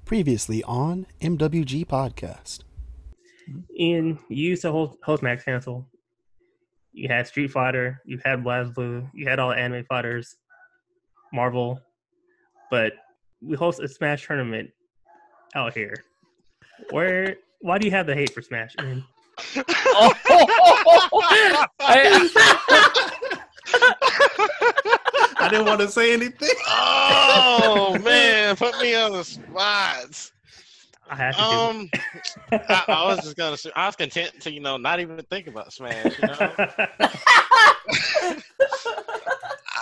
Previously on MWG Podcast. Ian, you used to host Max Cancel. You had Street Fighter, you had BlazBlue, you had all the anime fighters, Marvel, but we host a Smash tournament out here. Why do you have the hate for Smash, Ian? I didn't want to say anything. Oh man, put me on the spot. I had to I was just gonna say I was content to not even think about Smash.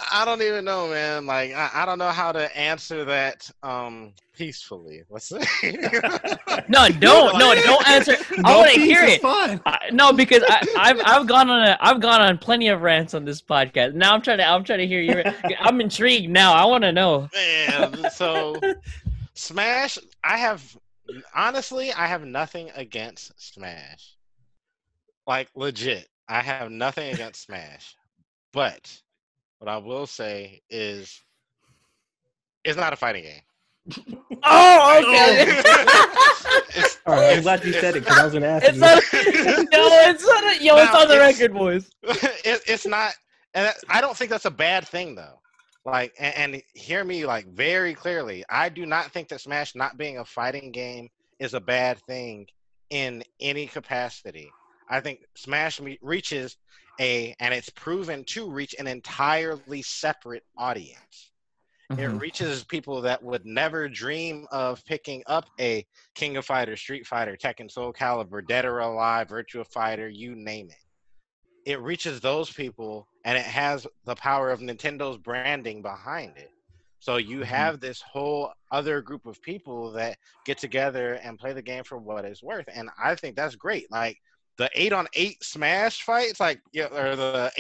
I don't even know, man. Like I don't know how to answer that peacefully. Let's say. No, don't answer. I want to hear it. Fine. No, because I've gone on plenty of rants on this podcast. Now I'm trying to hear you. I'm intrigued now. I want to know. Man, so Smash. I have nothing against Smash. Like legit, I have nothing against Smash, but what I will say is, it's not a fighting game. Oh, okay. All right, I'm glad you said it because I was going to ask you. It's not. It's on the record, boys. It's not, and I don't think that's a bad thing though. Like, and hear me like very clearly. I do not think that Smash not being a fighting game is a bad thing in any capacity. I think Smash reaches and it's proven to reach an entirely separate audience. Mm-hmm. It reaches people that would never dream of picking up a King of Fighters, Street Fighter, Tekken, Soul Calibur, Dead or Alive, Virtua Fighter, you name it. It reaches those people, and it has the power of Nintendo's branding behind it. So you have this whole other group of people that get together and play the game for what it's worth. And I think that's great. Like, the 8-on-8 Smash fights, like, or the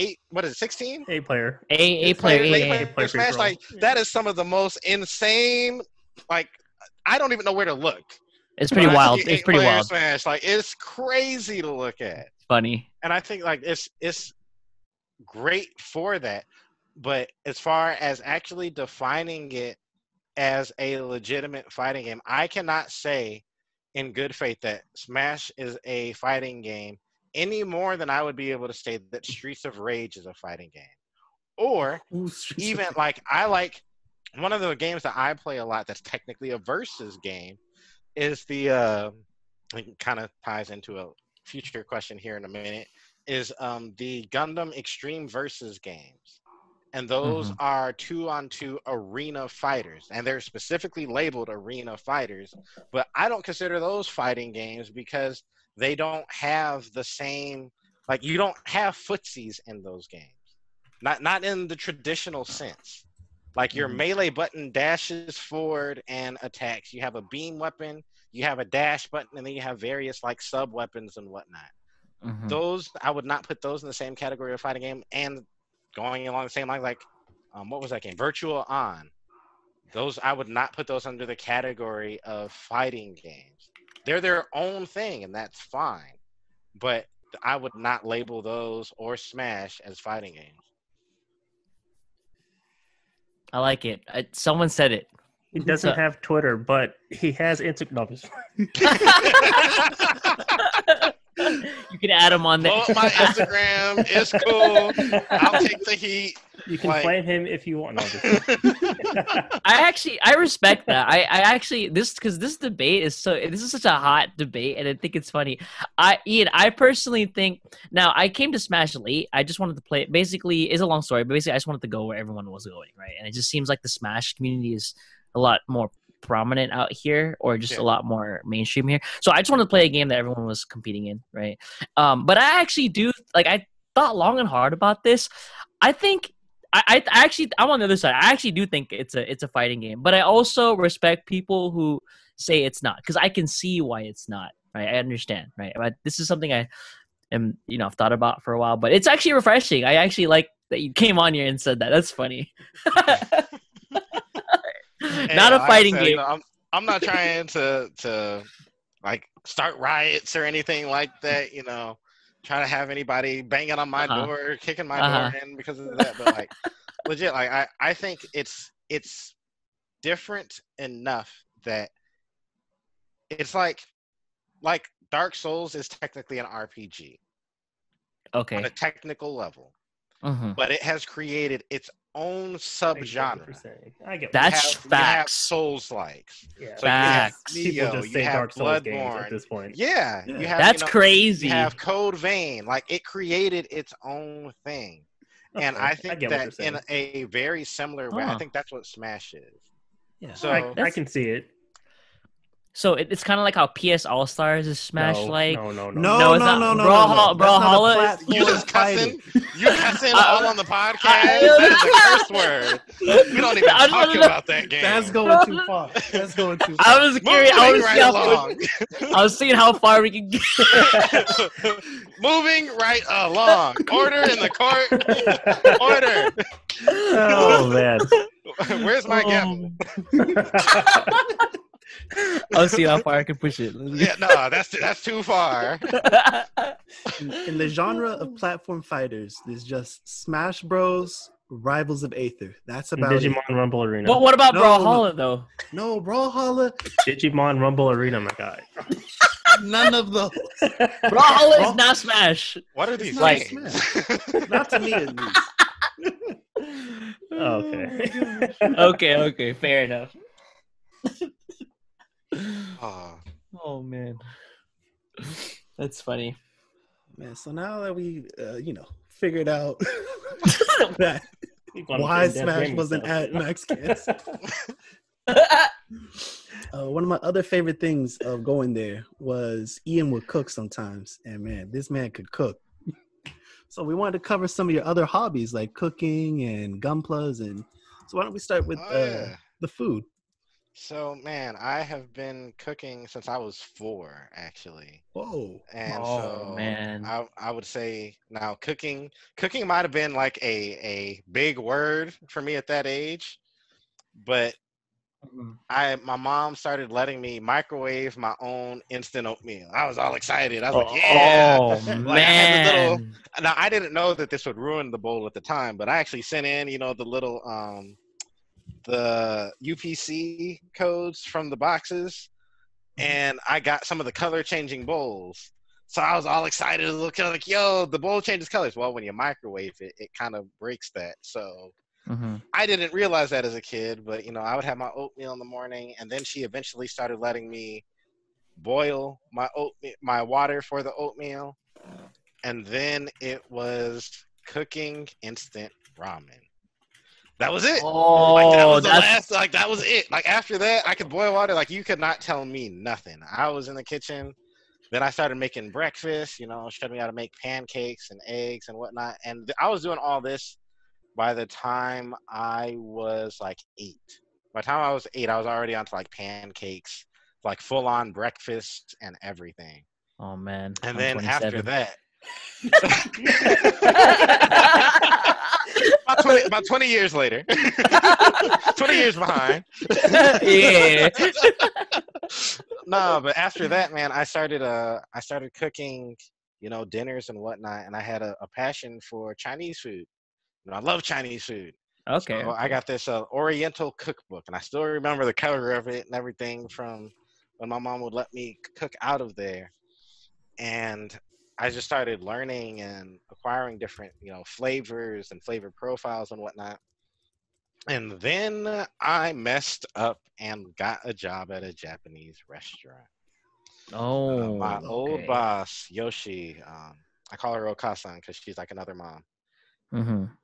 16? 8-player. Eight player Smash, like, that is some of the most insane, like, I don't even know where to look. It's pretty wild. It's pretty wild. Smash, like, it's crazy to look at. Funny. And I think, like, it's great for that. But as far as actually defining it as a legitimate fighting game, I cannot say in good faith that Smash is a fighting game any more than I would be able to say that Streets of Rage is a fighting game. Or even like one of the games that I play a lot that's technically a versus game is it kind of ties into a future question here in a minute, is the Gundam Extreme Versus games. And those are 2-on-2 arena fighters. And they're specifically labeled arena fighters. But I don't consider those fighting games because they don't have the same, like, you don't have footsies in those games. Not in the traditional sense. Like, your melee button dashes forward and attacks. You have a beam weapon, you have a dash button, and then you have various, like, sub-weapons and whatnot. Those, I would not put those in the same category of fighting game. And going along the same line, like, what was that game? Virtual On. Those, I would not put those under the category of fighting games. They're their own thing, and that's fine. But I would not label those or Smash as fighting games. I like it. Someone said it. He doesn't have Twitter, but he has Instagram. You can add him on there. Well, my Instagram is cool. I'll take the heat. You can flame him if you want. I respect that. I actually because this debate is such a hot debate, and I think it's funny. Ian, I personally think now I came to Smash late. I just wanted to play it. Basically, it's a long story, but basically I just wanted to go where everyone was going, right? And it just seems like the Smash community is a lot more prominent out here, or just a lot more mainstream here. So I just wanted to play a game that everyone was competing in, right? But I actually do, like, I thought long and hard about this. I think I'm on the other side. I actually do think it's a fighting game, but I also respect people who say it's not, because I can see why it's not, right? I understand, right? But this is something I am, I've thought about for a while, but it's actually refreshing. I actually like that you came on here and said that. That's funny. Not a fighting game. I'm not trying to like start riots or anything like that, try to have anybody banging on my door, kicking my door in because of that. But like legit, like I think it's different enough that it's like Dark Souls is technically an RPG on Okay. a technical level, Hmm. but it has created its own I get what subgenre. you're saying. I get. That's You have facts. Souls likes. Yeah. So you have Facts. People Neo, just you say have Dark Souls games at Bloodborne. this point. Yeah, Yeah. you have That's you crazy. have Code Vein. Like it created its own thing. And Okay, I I think get what that you're saying. in a very similar way, I Huh. think that's what Smash is. Yeah. So I That's- can see it. So it's kind of like how PS All Stars is Smash like. No. No, No, no, it's no, not. no, no, no. That's not a Brawlhalla is- platform you just cussing? fighting. You cussing all on the podcast? That is a curse word. We don't even I talk don't know. about that game. That's going too far. That's going too far. I was curious. I Moving was, right along. I was seeing how far we can get. Moving right along. Order in the court. Order. Oh man. Where's my gavel? I'll see how far I can push it. Yeah, no, that's too far. In the genre of platform fighters, there's just Smash Bros, Rivals of Aether. That's about Digimon it. Rumble Arena. What about No, Brawlhalla though? No, Brawlhalla, Digimon Rumble Arena, my guy. none of those. Brawlhalla is not Smash. What are these not games? Not to me, at least. Okay. Okay, fair enough. Oh, Oh man, that's funny. Man, so now that we, figured out that Gonna why get in-depth Smash gaming wasn't stuff. at Max Cast. One of my other favorite things of going there was Ian would cook sometimes, and man, this man could cook. So we wanted to cover some of your other hobbies like cooking and gunplas, and so why don't we start with yeah. the food? So man, I have been cooking since I was 4, actually. Whoa, And Oh, so man. I would say now cooking might have been like a big word for me at that age, but my mom started letting me microwave my own instant oatmeal. I was all excited. I was like, yeah. Oh Like, I had this little- man. Now I didn't know that this would ruin the bowl at the time, but I actually sent in, the little the UPC codes from the boxes, and I got some of the color changing bowls. So I was all excited to look like, yo, the bowl changes colors. Well, when you microwave it, it kind of breaks that. So I didn't realize that as a kid, but I would have my oatmeal in the morning, and then she eventually started letting me boil my water for the oatmeal, and then it was cooking instant ramen. That was it. Like that was the last. Like that was it. Like after that, I could boil water. Like you could not tell me nothing. I was in the kitchen. Then I started making breakfast. Showed me how to make pancakes and eggs and whatnot. And I was doing all this by the time I was like 8. By the time I was 8, I was already onto like pancakes, like full on breakfast and everything. Oh man. And I'm then 27. after that, about 20 years later, 20 years behind. Yeah. No, but after that, man, I started cooking, dinners and whatnot, and I had a passion for Chinese food. I love Chinese food. Okay. So I got this Oriental cookbook, and I still remember the cover of it and everything from when my mom would let me cook out of there. And I just started learning and acquiring different, flavors and flavor profiles and whatnot. And then I messed up and got a job at a Japanese restaurant. Oh. My old okay. boss, Yoshi, I call her Okasan because she's like another mom.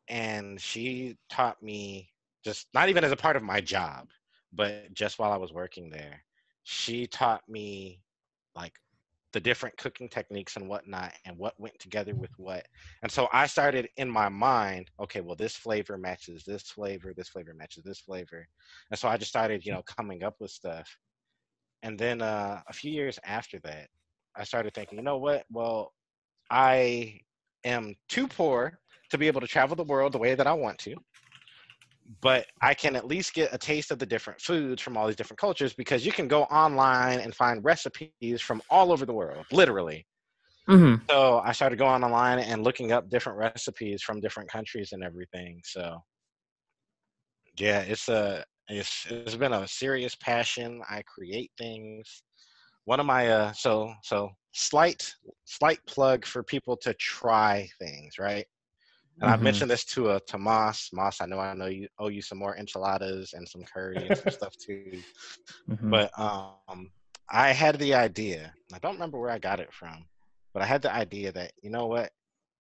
And she taught me, just not even as a part of my job, but just while I was working there, she taught me like the different cooking techniques and whatnot and what went together with what. And so I started in my mind, okay, well, this flavor matches this flavor matches this flavor. And so I just started, coming up with stuff. And then a few years after that, I started thinking, you know what? Well, I am too poor to be able to travel the world the way that I want to, but I can at least get a taste of the different foods from all these different cultures, because you can go online and find recipes from all over the world, literally. So I started going online and looking up different recipes from different countries and everything. So yeah, it's been a serious passion. I create things one of my slight plug for people to try things, right? And I've mentioned this to Moss. Moss, I know you owe you some more enchiladas and some curry and some stuff too. But I had the idea. I don't remember where I got it from, but I had the idea that, you know what?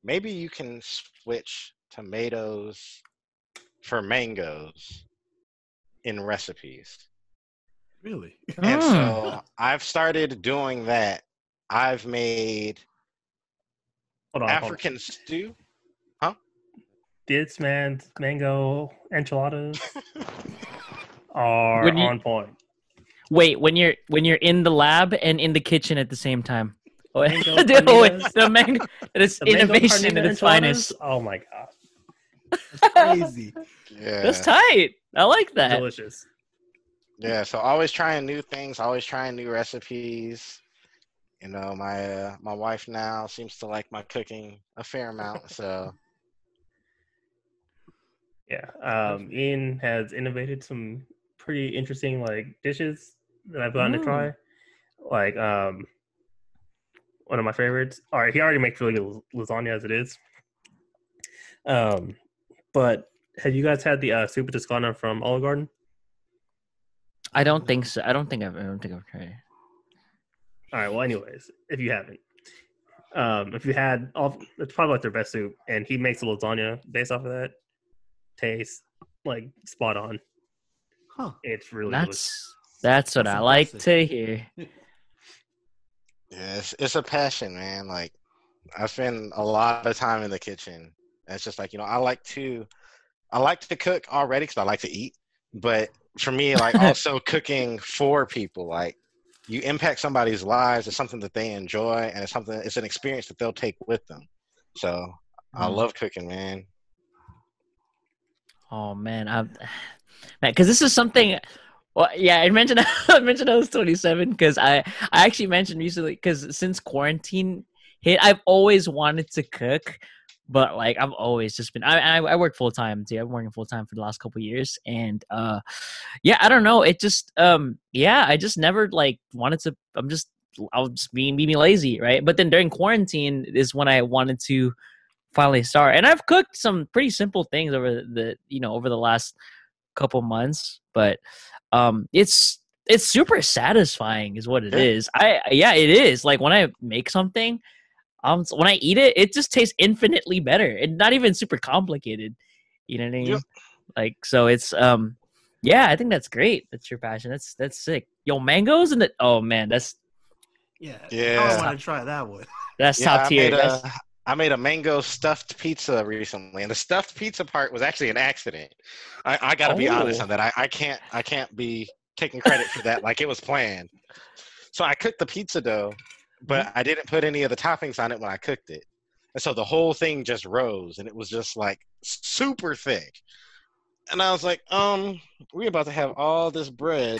Maybe you can switch tomatoes for mangoes in recipes. Really? And so I've started doing that. I've made African stew. Huh? This man's mango enchiladas are on point. Wait, when you're in the lab and in the kitchen at the same time. Mango the mango, it's the innovation mango at its finest. Oh my god, That's crazy. Yeah. That's tight. I like that. Delicious. Yeah, so always trying new things, always trying new recipes. You know, my wife now seems to like my cooking a fair amount, so yeah. Ian has innovated some pretty interesting like dishes that I've gotten to try. Like one of my favorites. All right, he already makes really good lasagna as it is. But have you guys had the soup Toscana from Olive Garden? I don't think so. I don't think I've tried. All right. Well, anyways, if you haven't, if you had, it's probably like their best soup, and he makes a lasagna based off of that. Tastes like spot on. Huh. It's really That's what That's I like impressive. to hear. yeah, it's a passion, man. Like I spend a lot of time in the kitchen. And it's just like, you know, I like to cook already because I like to eat. But for me, like also cooking for people, like you impact somebody's lives. It's something that they enjoy, and it's an experience that they'll take with them. So I love cooking, man. Oh man, because this is something. Well, yeah, I mentioned I was 27 because I actually mentioned recently because since quarantine hit, I've always wanted to cook, but like I've always just been I work full time too. I've been working full time for the last couple of years, and yeah, I don't know. It just yeah, I just never like wanted to. I'll just be lazy, right? But then during quarantine is when I wanted to finally start, and I've cooked some pretty simple things over the last couple months, but it's super satisfying is what it Yeah. is. It is like when I make something, when I eat it, it just tastes infinitely better and not even super complicated. You know what I mean? Yep. Like, so it's yeah, I think that's great. That's your passion. That's sick. Yo, mangoes and oh man, that's Yeah. Yeah. Now I want to try that one. that's Yeah, top tier. I made a mango stuffed pizza recently, and the stuffed pizza part was actually an accident. I got to be honest on that. I can't be taking credit for that like it was planned. So I cooked the pizza dough, but I didn't put any of the toppings on it when I cooked it, and so the whole thing just rose, and it was just like super thick. And I was like, we're about to have all this bread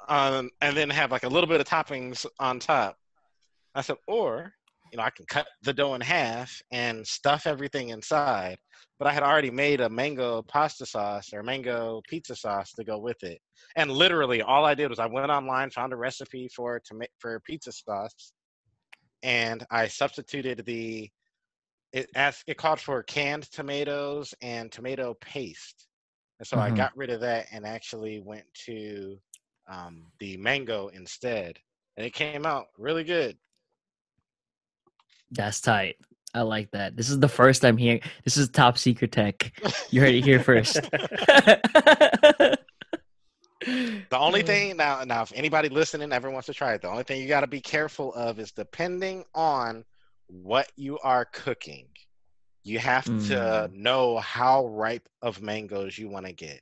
on, and then have like a little bit of toppings on top. I said, or, you know, I can cut the dough in half and stuff everything inside. But I had already made a mango pasta sauce or mango pizza sauce to go with it. And literally all I did was I went online, found a recipe for pizza sauce, and I substituted it called for canned tomatoes and tomato paste. And so I got rid of that and actually went to the mango instead. And it came out really good. That's tight. I like that. This is the first I'm hearing. This is top secret tech. You heard it here first. The only thing now, if anybody listening ever wants to try it, the only thing you got to be careful of is depending on what you are cooking, you have to know how ripe of mangoes you want to get.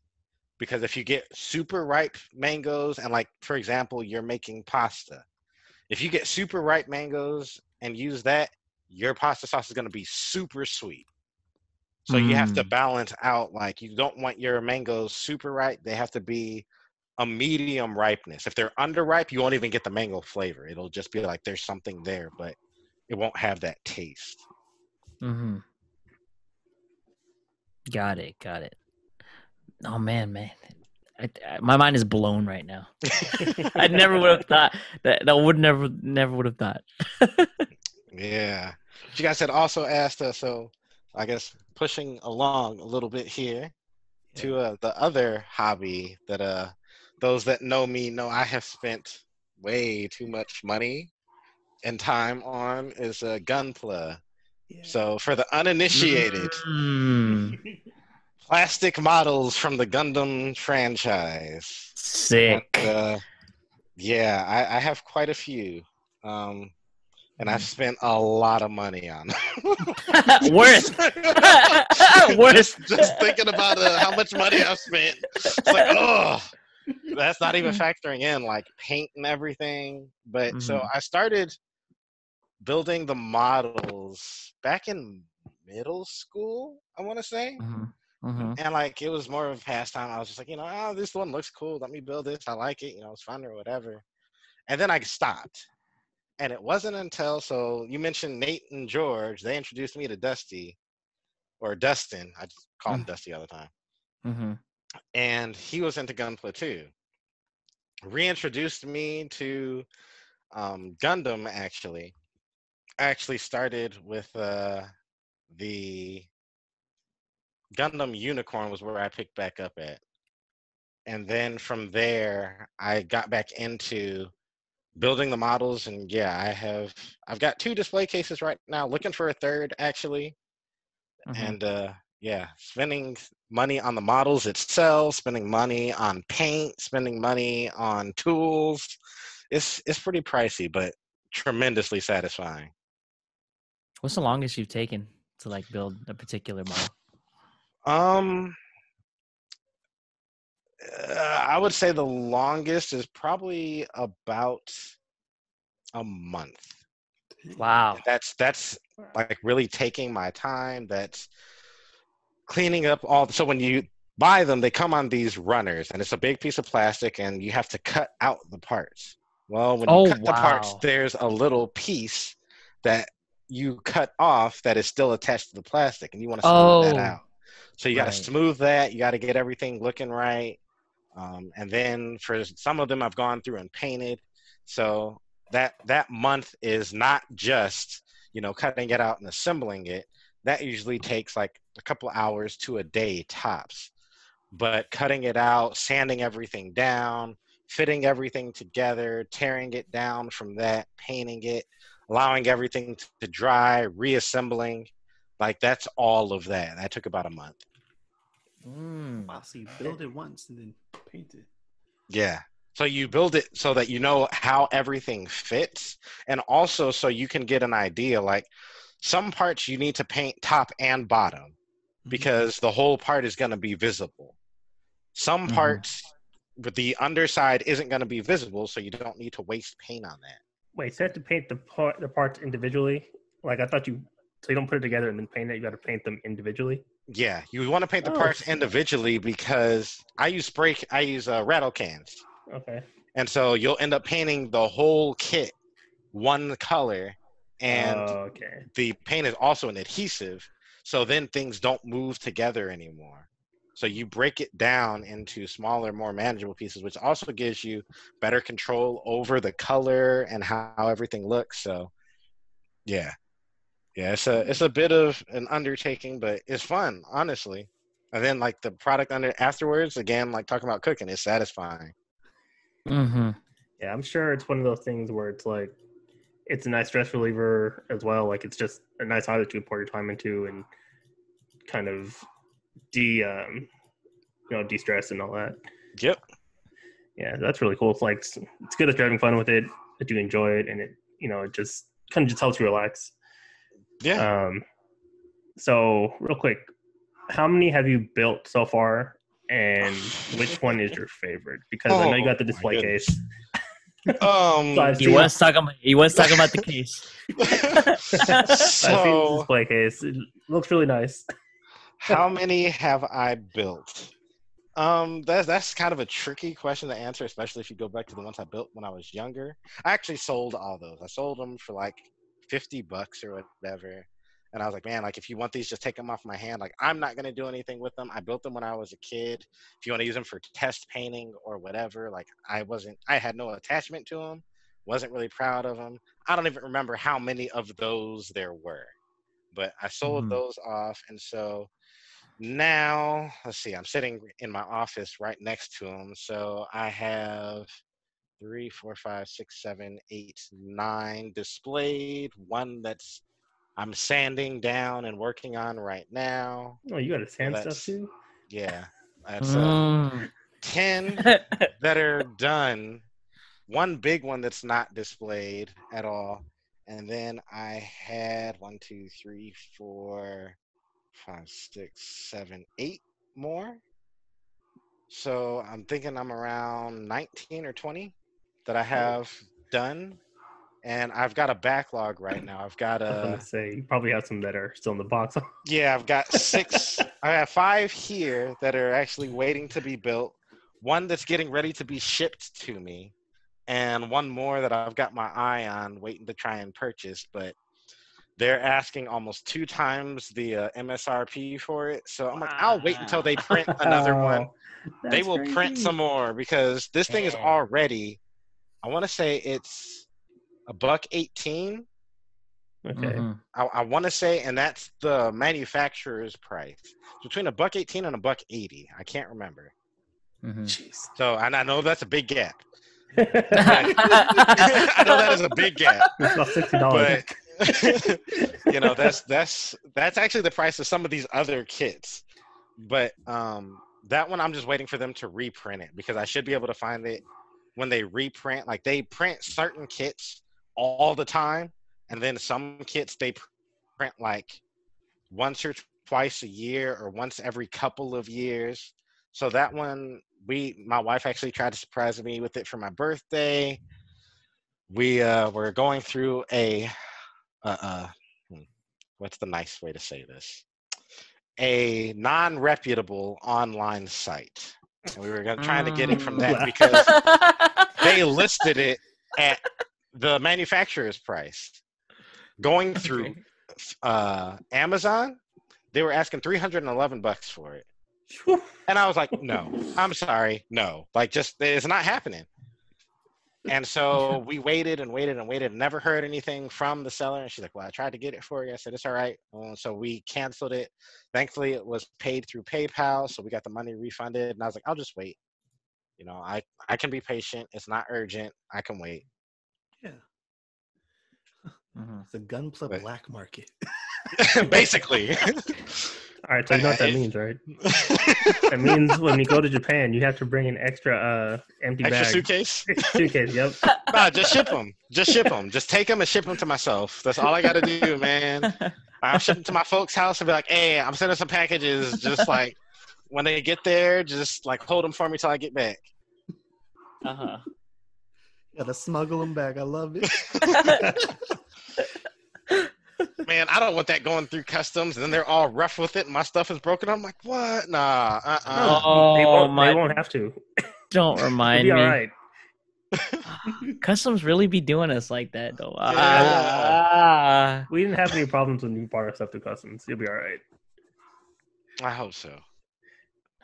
Because if you get super ripe mangoes, and like, for example, you're making pasta, if you get super ripe mangoes and use that, your pasta sauce is going to be super sweet. So you have to balance out, like, you don't want your mangoes super ripe. They have to be a medium ripeness. If they're underripe, you won't even get the mango flavor. It'll just be like there's something there, but it won't have that taste. Got it. Oh man. My mind is blown right now. I never would have thought that would never would have thought. Yeah. But you guys had also asked us, so I guess pushing along a little bit here to the other hobby that those that know me know I have spent way too much money and time on is gunpla. Yeah. So for the uninitiated, Mm, plastic models from the Gundam franchise. sick. And, yeah, I have quite a few. And I've spent a lot of money on them. Worth. Worth. Just thinking about how much money I've spent. It's like, oh, that's not even factoring in like paint and everything. But so I started building the models back in middle school, I want to say. And like it was more of a pastime. I was just like, oh, this one looks cool. Let me build this. I like it. It's fun or whatever. And then I stopped. And it wasn't until, so you mentioned Nate and George, they introduced me to Dusty, or Dustin. I just call him Dusty all the time. And he was into Gunpla too. Reintroduced me to Gundam, actually. I actually started with the Gundam Unicorn was where I picked back up at. And then from there, I got back into building the models, and yeah, I've got 2 display cases right now, looking for a third actually. And yeah, spending money on the models itself, spending money on paint, spending money on tools. It's pretty pricey, but tremendously satisfying. What's the longest you've taken to like build a particular model? I would say the longest is probably about a month. Wow. That's like really taking my time. That's cleaning up all. So when you buy them, they come on these runners, and it's a big piece of plastic, and you have to cut out the parts. Well, when you cut the parts, there's a little piece that you cut off that is still attached to the plastic, and you want to smooth that out. So you got to smooth that. You got to get everything looking right. And then for some of them, I've gone through and painted. So that month is not just, cutting it out and assembling it. That usually takes like a couple hours to a day tops. But cutting it out, sanding everything down, fitting everything together, tearing it down from that, painting it, allowing everything to dry, reassembling, like that's all of that. That took about a month. Wow, so you build it once and then paint it. Yeah. So you build it so that you know how everything fits, and also so you can get an idea. Like some parts you need to paint top and bottom because the whole part is going to be visible. Some parts with the underside isn't going to be visible, so you don't need to waste paint on that. Wait, so you have to paint the parts individually? Like I thought so you don't put it together and then paint it. You got to paint them individually. Yeah, you want to paint the parts individually because I use rattle cans. Okay. And so you'll end up painting the whole kit one color, and the paint is also an adhesive, so then things don't move together anymore. So you break it down into smaller, more manageable pieces, which also gives you better control over the color and how everything looks. So yeah, it's a bit of an undertaking, but it's fun, honestly. And then like the product afterwards, again, like talking about cooking, is satisfying. Yeah, I'm sure it's one of those things where it's like it's a nice stress reliever as well. Like it's just a nice hobby to pour your time into and kind of de-stress and all that. Yep. Yeah, that's really cool. It's like it's good that you're having fun with it, that you enjoy it, and it just kind of just helps you relax. Yeah. So real quick, how many have you built so far, and which one is your favorite? Because I know you got the display case. He was talking about the case. So, I see the display case. It looks really nice. How many have I built? That's kind of a tricky question to answer, especially if you go back to the ones I built when I was younger. I actually sold all those. I sold them for like $50 or whatever. And I was like, man, like if you want these, just take them off my hand. Like I'm not gonna do anything with them. I built them when I was a kid. If you want to use them for test painting or whatever, like I had no attachment to them. Wasn't really proud of them. I don't even remember how many of those there were, but I sold those off. And so now, let's see, I'm sitting in my office right next to them. So I have 3, 4, 5, 6, 7, 8, 9 displayed. One that's I'm sanding down and working on right now. Oh, you got to sand stuff too? Yeah. That's 10 that are done. One big one that's not displayed at all. And then I had 1, 2, 3, 4, 5, 6, 7, 8 more. So I'm thinking I'm around 19 or 20 that I have done. And I've got a backlog right now. I've got I was going to say, you probably have some that are still in the box. Yeah, I've got 6. I have 5 here that are actually waiting to be built. One that's getting ready to be shipped to me. And one more that I've got my eye on waiting to try and purchase. But they're asking almost 2 times the MSRP for it. So I'm like, I'll wait until they print another one. They will print some more because this thing is already, I want to say it's $118. Okay. I want to say, and that's the manufacturer's price. It's between $118 and $180. I can't remember. Jeez. So, and I know that's a big gap. I know that is a big gap. It's about $60. But you know, that's actually the price of some of these other kits. But that one I'm just waiting for them to reprint it because I should be able to find it when they reprint. Like they print certain kits all the time, and then some kits they print like once or twice a year or once every couple of years. So that one, my wife actually tried to surprise me with it for my birthday. We were going through a what's the nice way to say this? A non-reputable online site. And we were trying to get it from that because they listed it at the manufacturer's price. Going through Amazon, they were asking $311 for it. And I was like, no, I'm sorry, no. Like, just, it's not happening. And so we waited and waited and waited, never heard anything from the seller. And she's like, well, I tried to get it for you. I said, it's all right. So we canceled it. Thankfully, it was paid through PayPal. So we got the money refunded. And I was like, I'll just wait. You know, I can be patient. It's not urgent. I can wait. Yeah. It's a gunpla black market. Basically. All right, so you know what that means, right? That means when you go to Japan, you have to bring an extra empty bag. Suitcase? Suitcase, yep. Nah, just ship them. Just ship them. Just take them and ship them to myself. That's all I got to do, man. I'll ship them to my folks' house and be like, hey, I'm sending some packages. Just like, when they get there, just like hold them for me till I get back. Uh-huh. Gotta smuggle them back. I love it. Man, I don't want that going through customs, and then they're all rough with it, and my stuff is broken. I'm like, what? Nah, Oh, they won't have to. Don't remind It'll be me. all right. Customs really be doing us like that, though. We didn't have any problems when you brought our stuff to customs. You'll be all right. I hope so.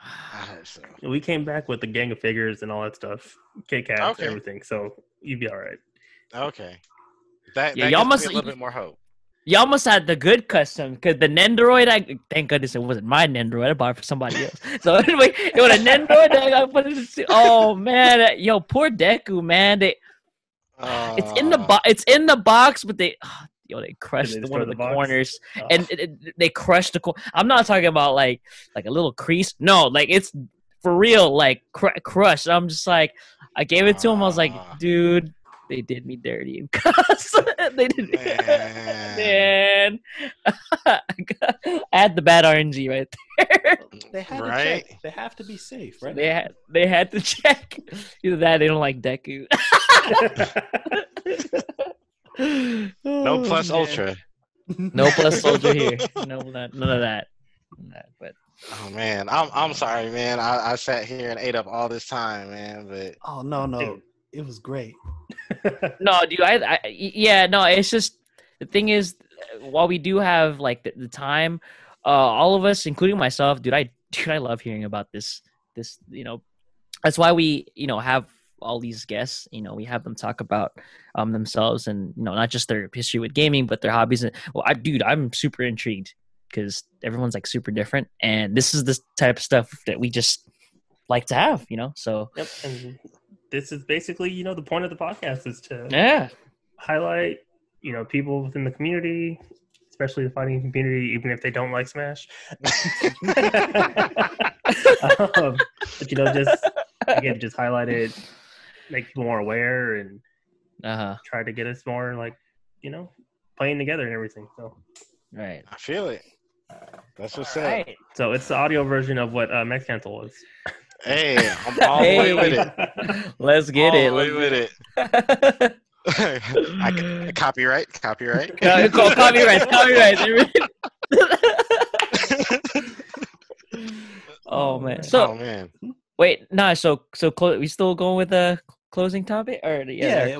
I hope so. We came back with the gang of figures and all that stuff, K-Cats, everything. So you'd be all right. Okay. That y'all gives must me a little bit more hope. Y'all must have the good custom because the Nendoroid, thank goodness it wasn't my Nendoroid. I bought it for somebody else. So anyway, it was a Nendoroid that I got put into. Oh man, yo, poor Deku, man. It's in the box, but they crushed one of the corners, and they crushed the. I'm not talking about like a little crease. No, like it's for real, like crushed. I'm just like, I gave it to him. I was like, dude. They did me dirty. They did me. Man. I had the bad RNG right there. They had to check. They have to be safe, right? They had to check. Either that, they don't like Deku. No plus ultra. No plus ultra here. No, none of that. But oh man, I'm sorry, man. I sat here and ate up all this time, man. But oh no, it was great. No, dude. No. It's just the thing is, while we do have like the time, all of us, including myself, dude, I love hearing about this. That's why we have all these guests. We have them talk about themselves and not just their history with gaming, but their hobbies. And I'm super intrigued because everyone's like super different, and this is the type of stuff that we just like to have. So yep. And this is basically the point of the podcast is to highlight people within the community, especially the fighting community, even if they don't like Smash. But just highlight it, make people more aware, and try to get us more like playing together and everything. So right, I feel it. That's what's up. Right. So it's the audio version of what Max Cancel is. Hey, I'm all the way with it. Let's get it. All the way with it. I can copyright. Copyright. Oh man. So wait, nah. So we still going with the closing topic, or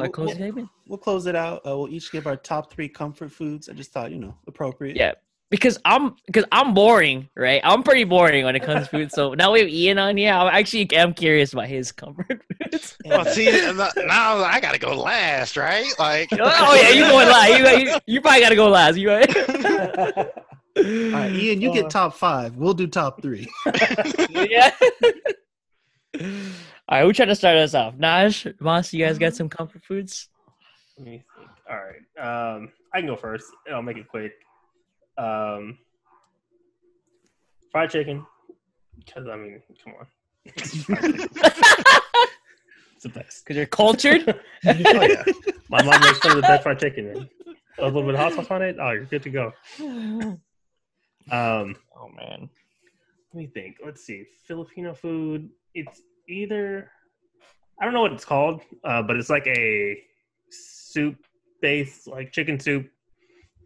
closing statement? We'll close it out. We'll each give our top 3 comfort foods. I just thought appropriate. Yeah. Because I'm boring, right? I'm pretty boring when it comes to food. So now we have Ian on here. I'm curious about his comfort foods. Well, see, now I gotta go last, right? Like, oh yeah, you going last. You probably gotta go last. You right? All right, Ian, you get top 5. We'll do top 3. Yeah. All right, who's trying to start us off? Naj, Moss, you guys got some comfort foods? Let me think. All right, I can go first. I'll make it quick. Fried chicken, because come on. It's the best. Because you're cultured. Oh yeah, my mom makes some of the best fried chicken. Man. A little bit of hot sauce on it. Oh, you're good to go. Oh man, let me think. Let's see. Filipino food. It's either, I don't know what it's called, but it's like a soup-based, like chicken soup.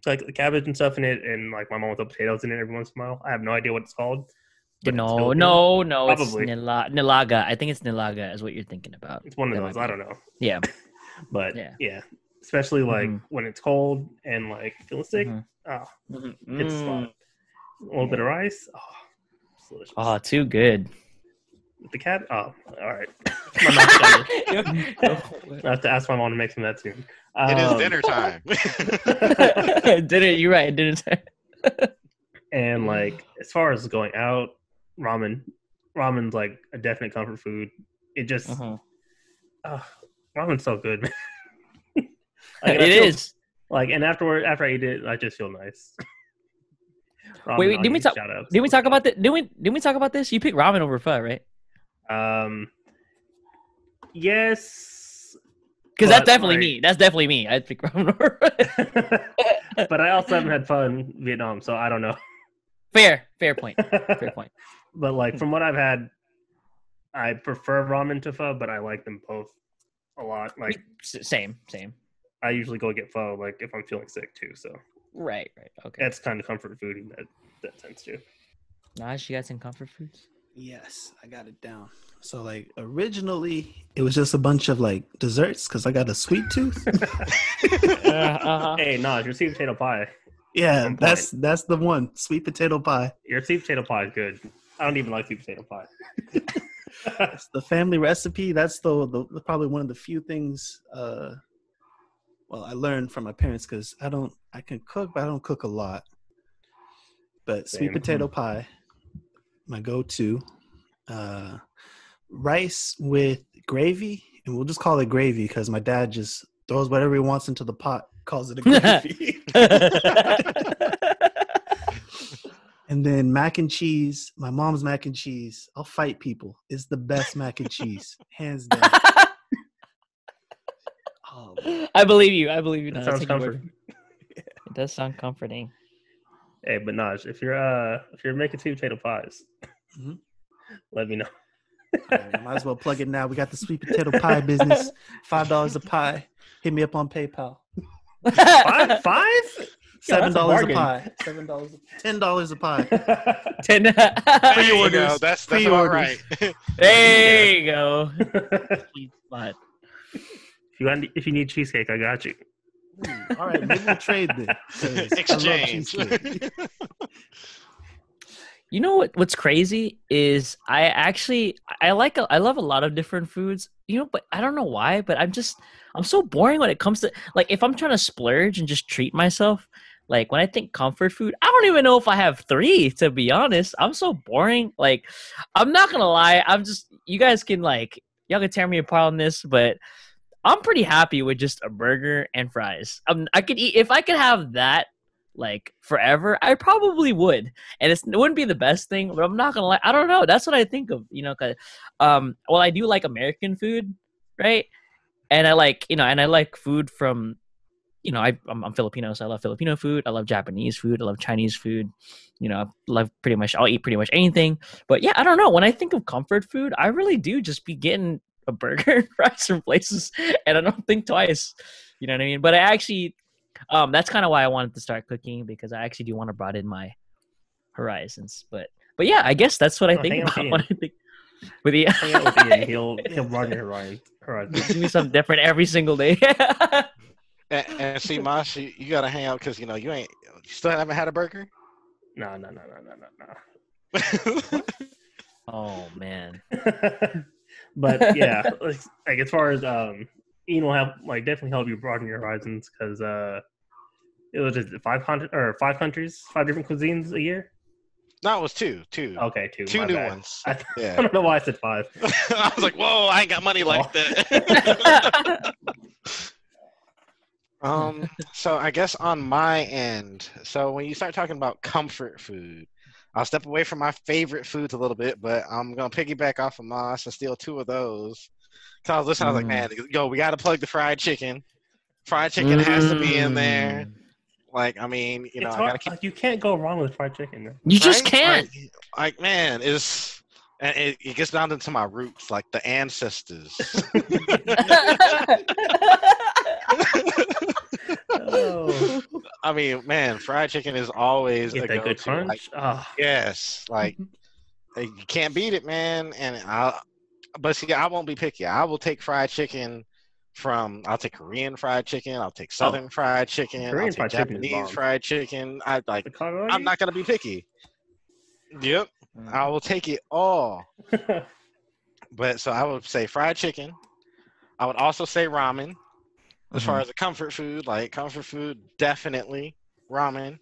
Like the cabbage and stuff in it, and like my mom will throw potatoes in it every once in a while. I have no idea what it's called. No, it's nilaga. I think it's nilaga is what you're thinking about. It's one of those. I don't know. Yeah, but yeah, especially like when it's cold and like feeling sick. It's a little bit of rice. Oh, it's delicious. Oh, too good. The cat. Oh, all right. My mouth's done. I have to ask my mom to make some of that soon. It is dinner time. Dinner. You're right. Dinner time. And like as far as going out, ramen's like a definite comfort food. It just ramen's so good, man. Like, it is. Like, and after I eat it, I just feel nice. Wait, didn't we talk about that? Didn't we talk about this? You picked ramen over pho, right? Yes. Because that's definitely me. That's definitely me. I'd pick ramen over pho. But I also haven't had pho in Vietnam, so I don't know. Fair point. But like from what I've had, I prefer ramen to pho, but I like them both a lot. Like same. I usually go get pho like if I'm feeling sick too. So right. Okay. That's kind of comfort food in that sense too. Nice. You got some comfort foods? Yes, I got it down. So like originally it was just a bunch of like desserts because I got a sweet tooth. Hey, your sweet potato pie. Yeah, that's the one. Sweet potato pie. Your sweet potato pie is good. I don't even like sweet potato pie. It's the family recipe. That's the probably one of the few things I learned from my parents because I can cook, but I don't cook a lot. But sweet potato pie, my go-to. Rice with gravy, and we'll just call it gravy because my dad just throws whatever he wants into the pot, calls it a gravy. And then mac and cheese. My mom's mac and cheese. I'll fight people. It's the best mac and cheese, hands down. Oh, I believe you. That sounds comforting. It does sound comforting. Hey, but Naj, if you're making sweet potato pies, let me know. Might as well plug it now. We got the sweet potato pie business. $5 a pie. Hit me up on PayPal. $5? $7 a pie. $10 a pie. There you go. That's all right. There you go. If you need cheesecake, I got you. All right, maybe we'll trade this. 'Cause I love Exchange. cheesecake. You know what's crazy is I love a lot of different foods, but I don't know why, but I'm so boring when it comes to, like, if I'm trying to splurge and just treat myself, like when I think comfort food, I don't even know if I have three, to be honest. I'm so boring. Like, I'm not gonna lie, you guys can, like, y'all can tear me apart on this, but I'm pretty happy with just a burger and fries. I could eat, if I could have that like forever, I probably would. And it wouldn't be the best thing, but I'm not gonna lie. I don't know. That's what I think of, 'cause, well, I do like American food, right? And I like, and I like food from, I'm Filipino, so I love Filipino food. I love Japanese food. I love Chinese food. I'll eat pretty much anything. But yeah, I don't know. When I think of comfort food, I really do just be getting a burger and fries from places, and I don't think twice. You know what I mean? But I actually, that's kind of why I wanted to start cooking, because I actually do want to broaden my horizons. But yeah, I guess that's what I think about when I think. With the hang out with Ian, he'll broaden your horizons. Give me something different every single day. And see, Mosh, you gotta hang out because you still haven't had a burger. No. Oh man. But yeah, like as far as Ian will have definitely help you broaden your horizons, because it was just 5 countries, 5 different cuisines a year. No, it was two. Okay, two. Two my new bad. ones. I Yeah. don't know why I said 5. I was like, whoa, I ain't got money like that. So I guess on my end, so when you start talking about comfort food, I'll step away from my favorite foods a little bit, but I'm gonna piggyback off of Moss and steal 2 of those. So I was listening, I was like, man, we gotta plug the fried chicken. Fried chicken has to be in there. Like, I mean, It's I hard. gotta keep. You can't go wrong with fried chicken. You just can't. Like, man, it gets down into my roots, like the ancestors. Oh. I mean, man, fried chicken is always Get a that good go-to. crunch. Yes, like you can't beat it, man. But see, I won't be picky. I will take fried chicken I'll take Korean fried chicken. I'll take Southern fried chicken. Korean I'll take fried chicken is Japanese bomb. fried chicken. I'm not gonna be picky. Yep, I will take it all. But so I would say fried chicken. I would also say ramen. As far as a comfort food, definitely ramen.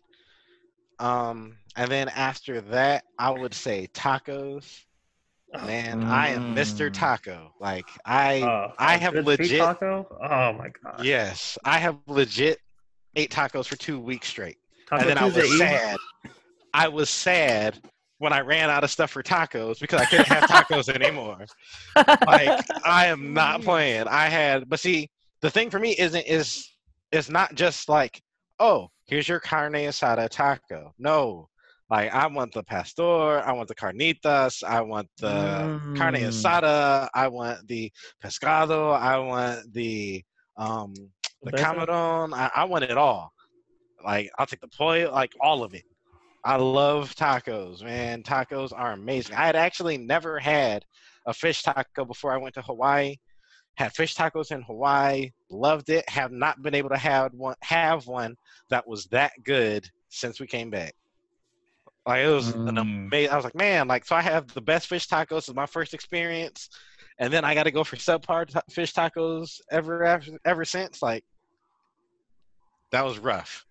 And then after that, I would say tacos. Man, I am Mr. Taco. Like I have legit taco. Oh my god. Yes, I have legit ate tacos for 2 weeks straight. Taco And then I Tuesday, was sad. I was sad when I ran out of stuff for tacos because I couldn't have tacos anymore. Like, I am not playing. But see, the thing for me is not just like, oh, here's your carne asada taco. No, like I want the pastor, I want the carnitas, I want the carne asada, I want the pescado, I want the camarón. I want it all. Like I'll take the pollo, like all of it. I love tacos, man. Tacos are amazing. I had actually never had a fish taco before I went to Hawaii. Had fish tacos in Hawaii, loved it. Have not been able to have one that was that good since we came back. Like it was an amazing. I was like, man, like so I have the best fish tacos as my first experience, and then I got to go for subpar fish tacos ever since. Like that was rough.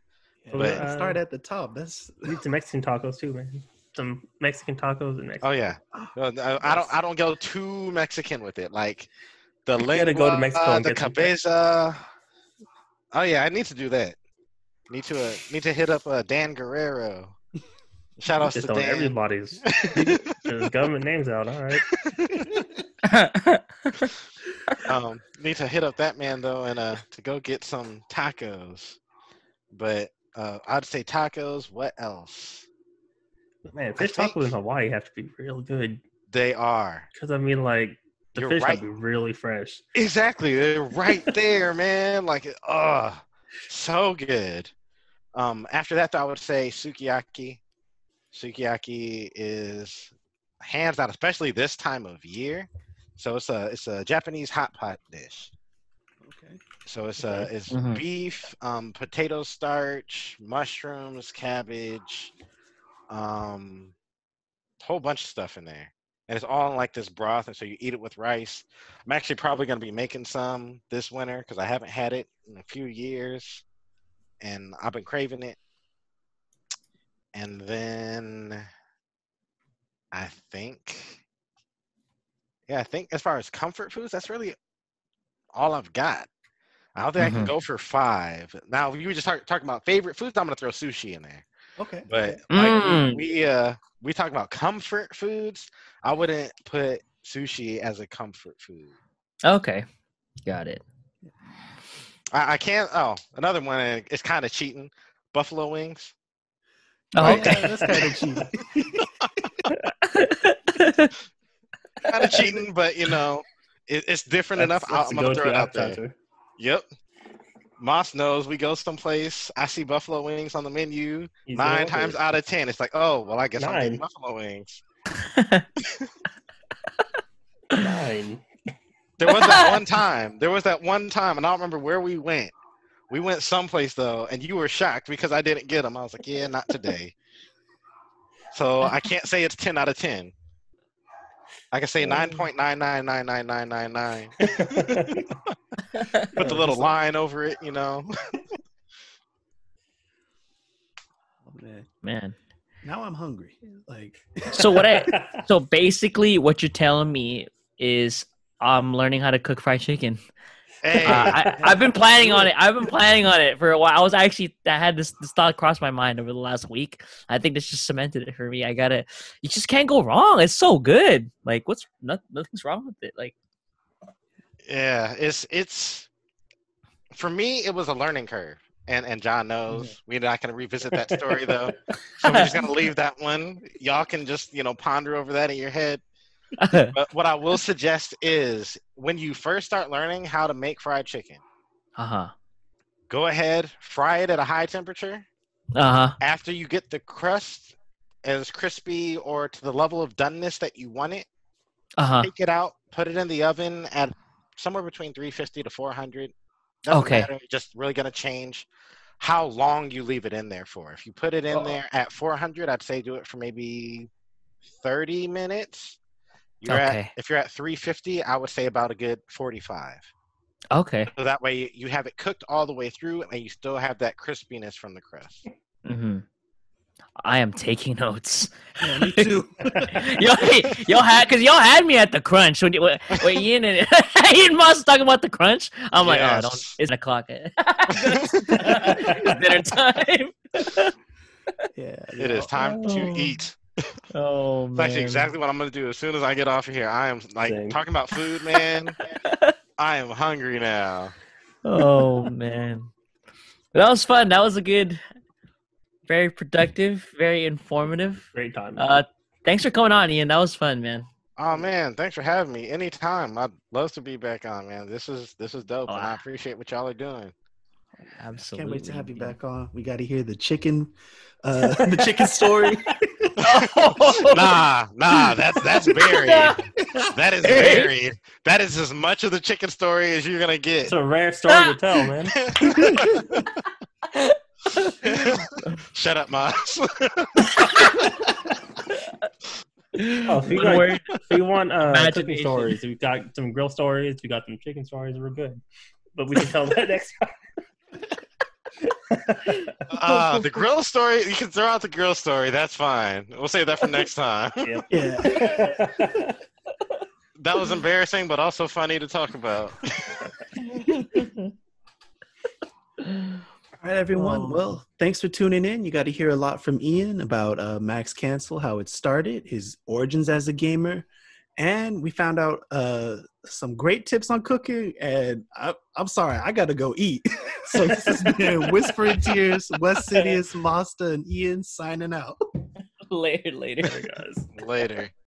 Yeah, but start at the top. Need some Mexican tacos too, man. Some Mexican tacos and Mexican. Oh yeah, I don't go too Mexican with it. Like the lengua, go to Mexico and the get cabeza. Oh yeah, I need to do that. Need to hit up Dan Guerrero. Shout outs to Dan. Everybody's government names out. All right. Need to hit up that man though, and to go get some tacos. But I'd say tacos. What else? Man, fish tacos in Hawaii have to be real good. They are. Because I mean, like the fish have to be really fresh. Exactly, they're right there, man. Like, so good. After that, though, I would say sukiyaki. Sukiyaki is hands down, especially this time of year. So it's a Japanese hot pot dish. Okay. So it's it's Mhm. beef, potato starch, mushrooms, cabbage, whole bunch of stuff in there. And it's all in like this broth, and so you eat it with rice. I'm actually probably gonna be making some this winter because I haven't had it in a few years, and I've been craving it. And then I think, yeah, I think as far as comfort foods, that's really all I've got. I don't think I can Mhm. go for 5. Now, if you were just talking about favorite foods, I'm gonna throw sushi in there. Okay. But like Mm. we talk about comfort foods. I wouldn't put sushi as a comfort food. Okay, got it. I can't. Oh, another one. It's kind of cheating. Buffalo wings. Oh, Like, okay. That's kind of cheap. kind of cheating, but it's different enough. That's I'm the gonna throw go-to it out there. appetizer. Yep. Moss knows we go someplace. I see buffalo wings on the menu. He's gonna 9 order times it. out of 10, it's like, oh well, I guess I'm getting 9. buffalo wings. 9. There was that one time. And I don't remember where we went. We went someplace though, and you were shocked because I didn't get them. I was like, yeah, not today. So I can't say it's 10 out of 10. I can say 9.999999. Put the little line over it, Oh, man. Man. Now I'm hungry. Like, So basically, what you're telling me is I'm learning how to cook fried chicken. Hey, I've been planning on it. I've been planning on it for a while. I had this thought cross my mind over the last week. I think this just cemented it for me. You just can't go wrong. It's so good. Like, nothing's wrong with it. Like, yeah, it's for me. It was a learning curve, and John knows we're not going to revisit that story though. So we're just going to leave that one. Y'all can just ponder over that in your head. But what I will suggest is when you first start learning how to make fried chicken, go ahead, fry it at a high temperature. After you get the crust as crispy or to the level of doneness that you want it, take it out, put it in the oven at somewhere between 350 to 400. Doesn't matter. It's just really going to change how long you leave it in there for. If you put it in there at 400, I'd say do it for maybe 30 minutes. If you're at 350, I would say about a good 45. Okay. So that way you have it cooked all the way through and you still have that crispiness from the crust. Mm-hmm. I am taking notes. Yeah, me too. y'all had me at the crunch when Ian and Ian Moss was talking about the crunch. I'm like, oh, it's 9 o'clock. It's dinner time. Yeah, it is time to eat. Oh man, that's actually exactly what I'm gonna do as soon as I get off of here. I am talking about food, man. I am hungry now. Oh man, that was fun. That was a good, very productive, very informative. Great time. Thanks for coming on, Ian. That was fun, man. Oh man, thanks for having me. Anytime. I'd love to be back on, man. This is dope, and I appreciate what y'all are doing. Absolutely. Can't wait to have you back on. We got to hear the chicken story. Nah, that's buried. That is buried. That is as much of the chicken story as you're gonna get. It's a rare story to tell, man. Shut up, Moss. If you want cooking stories, we've got some grill stories, we got some chicken stories, we're good. But we can tell that next time. The grill story, you can throw out the grill story, that's fine. We'll save that for next time. Yep. Yeah. That was embarrassing, but also funny to talk about. All right, everyone. Well, thanks for tuning in. You got to hear a lot from Ian about Max Cancel, how it started, his origins as a gamer, and we found out some great tips on cooking. And I'm sorry, I got to go eat. So this has been Whispering Tears, Westsidious, Mossta, and Ian signing out. Later, guys. Later.